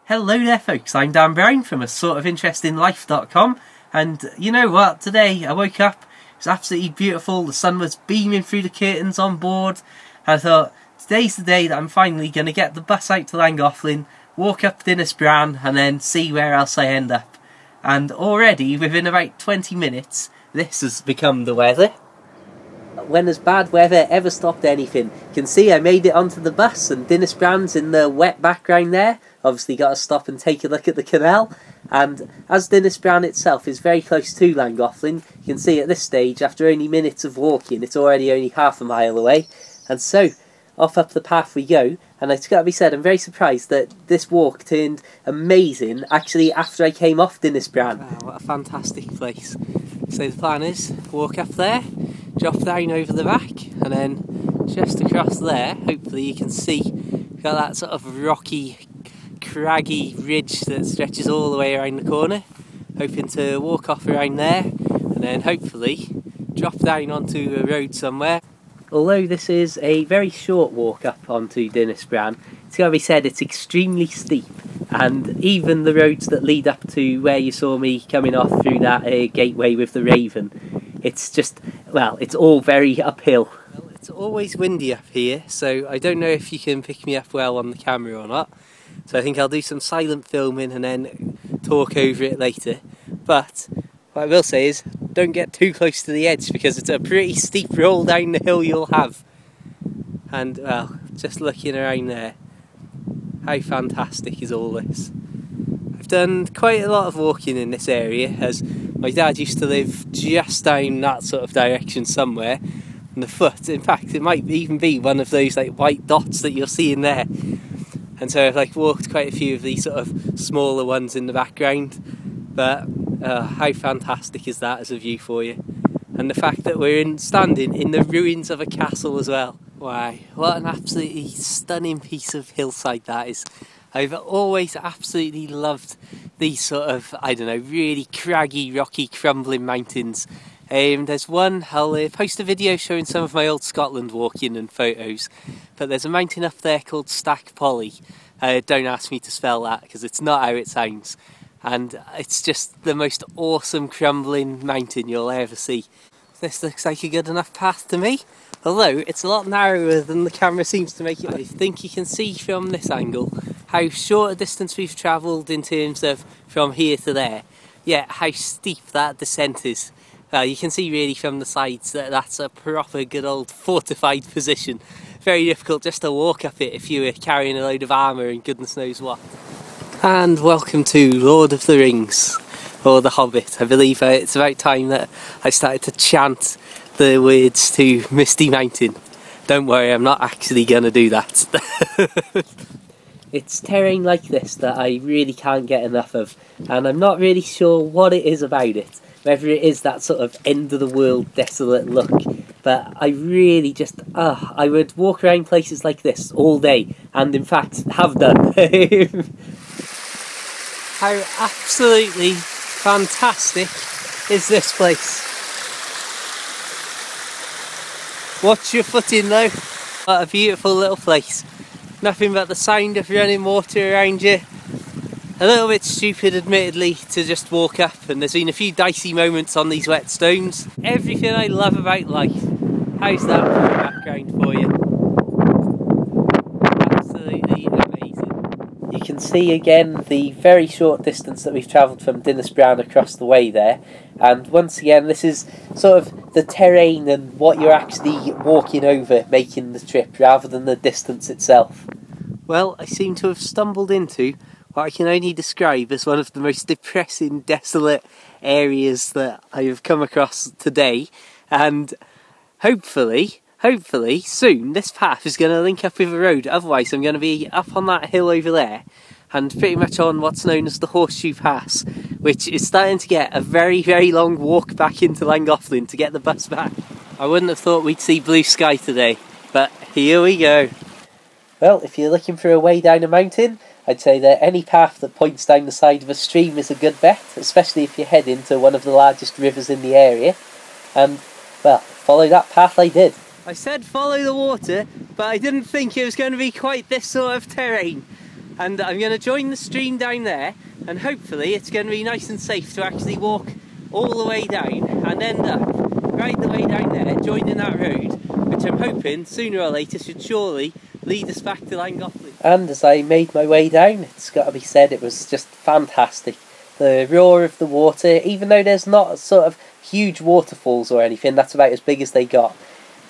Hello there folks, I'm Dan Brown from asortofinterestinglife.com, and you know what, today I woke up, it was absolutely beautiful, the sun was beaming through the curtains on board, and I thought, today's the day that I'm finally going to get the bus out to Llangollen, walk up Dinas Bran and then see where else I end up. And already, within about 20 minutes, this has become the weather. When has bad weather ever stopped anything? You can see I made it onto the bus and Dinas Bran's in the wet background there. Obviously got to stop and take a look at the canal. And as Dinas Bran itself is very close to Llangollen, you can see at this stage, after only minutes of walking, it's already only half a mile away. And so, off up the path we go. And it's got to be said, I'm very surprised that this walk turned amazing actually after I came off Dinas Bran. Wow, what a fantastic place. So the plan is, walk up there, drop down over the back, and then just across there, hopefully you can see, got that sort of rocky, craggy ridge that stretches all the way around the corner. Hoping to walk off around there, and then hopefully drop down onto a road somewhere. Although this is a very short walk up onto Dinas Bran, it's got to be said it's extremely steep, and even the roads that lead up to where you saw me coming off through that gateway with the Raven, it's just, well, it's all very uphill. Well, it's always windy up here, so I don't know if you can pick me up well on the camera or not, so I think I'll do some silent filming and then talk over it later. But what I will say is, don't get too close to the edge because it's a pretty steep roll down the hill you'll have. And, well, just looking around there, how fantastic is all this? I've done quite a lot of walking in this area, as my dad used to live just down that sort of direction somewhere. And the foot, in fact, it might even be one of those like white dots that you're seeing there. And so I've walked quite a few of these sort of smaller ones in the background. But how fantastic is that as a view for you? And the fact that we're standing in the ruins of a castle as well. Wow, what an absolutely stunning piece of hillside that is. I've always absolutely loved these sort of, I don't know, really craggy, rocky, crumbling mountains. There's one, I'll post a video showing some of my old Scotland walking and photos, but there's a mountain up there called Stack Polly. Don't ask me to spell that because it's not how it sounds. And it's just the most awesome crumbling mountain you'll ever see. This looks like a good enough path to me, although it's a lot narrower than the camera seems to make it. I think you can see from this angle how short a distance we've travelled in terms of from here to there, yet how steep that descent is. You can see really from the sides that that's a proper good old fortified position. Very difficult just to walk up it if you were carrying a load of armour and goodness knows what. And welcome to Lord of the Rings, or The Hobbit. I believe it's about time that I started to chant the words to Misty Mountain. Don't worry, I'm not actually going to do that. It's terrain like this that I really can't get enough of, and I'm not really sure what it is about it. Whether it is that sort of end of the world desolate look, but I really just, I would walk around places like this all day, and in fact have done. How absolutely fantastic is this place? Watch your footing though. What a beautiful little place. Nothing but the sound of running water around you. A little bit stupid admittedly to just walk up, and there's been a few dicey moments on these wet stones. Everything I love about life. How's that for a background for you? Absolutely amazing. You can see again the very short distance that we've travelled from Dinas Bran across the way there, and once again this is sort of the terrain and what you're actually walking over making the trip rather than the distance itself. Well, I seem to have stumbled into what I can only describe as one of the most depressing, desolate areas that I have come across today, and hopefully soon this path is going to link up with a road. Otherwise I'm going to be up on that hill over there and pretty much on what's known as the Horseshoe Pass, which is starting to get a very, very long walk back into Llangollen to get the bus back. I wouldn't have thought we'd see blue sky today, but here we go. Well, if you're looking for a way down a mountain, I'd say that any path that points down the side of a stream is a good bet, especially if you're heading to one of the largest rivers in the area. And, well, follow that path I did. I said follow the water, but I didn't think it was going to be quite this sort of terrain. and I'm going to join the stream down there, and hopefully it's going to be nice and safe to actually walk all the way down and end up right the way down there, joining that road, which I'm hoping sooner or later should surely lead us back to Llangollen. And as I made my way down, it's got to be said, it was just fantastic. The roar of the water, even though there's not sort of huge waterfalls or anything, that's about as big as they got.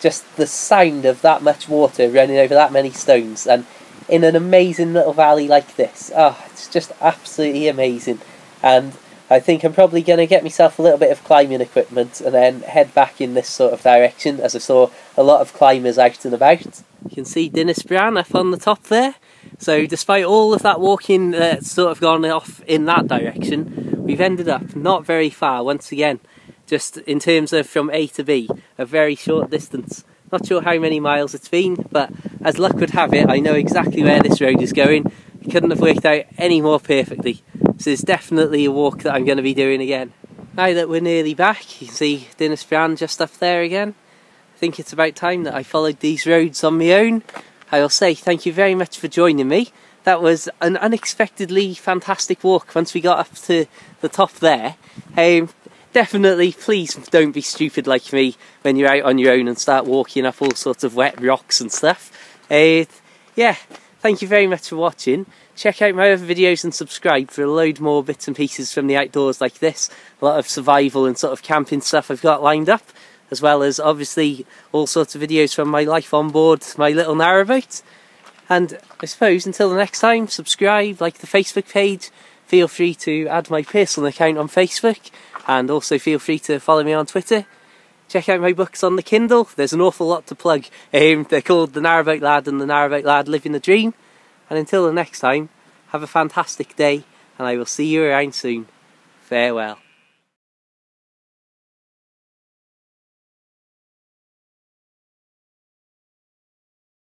Just the sound of that much water running over that many stones, and in an amazing little valley like this. Oh, it's just absolutely amazing. And I think I'm probably going to get myself a little bit of climbing equipment and then head back in this sort of direction, as I saw a lot of climbers out and about. You can see Dinas Bran up on the top there. So despite all of that walking sort of gone off in that direction, we've ended up not very far once again. Just in terms of from A to B, a very short distance. Not sure how many miles it's been, but as luck would have it, I know exactly where this road is going. It couldn't have worked out any more perfectly. So it's definitely a walk that I'm going to be doing again. Now that we're nearly back, you can see Dinas Bran just up there again. I think it's about time that I followed these roads on my own. I will say thank you very much for joining me. That was an unexpectedly fantastic walk once we got up to the top there. Definitely, please don't be stupid like me when you're out on your own and start walking up all sorts of wet rocks and stuff. Yeah, thank you very much for watching. Check out my other videos and subscribe for a load more bits and pieces from the outdoors like this. A lot of survival and sort of camping stuff I've got lined up, as well as obviously all sorts of videos from my life on board my little narrowboat. And I suppose until the next time, subscribe, like the Facebook page, feel free to add my personal account on Facebook, and also feel free to follow me on Twitter. Check out my books on the Kindle. There's an awful lot to plug. They're called The Narrowboat Lad and The Narrowboat Lad Living the Dream. And until the next time, have a fantastic day, and I will see you around soon. Farewell.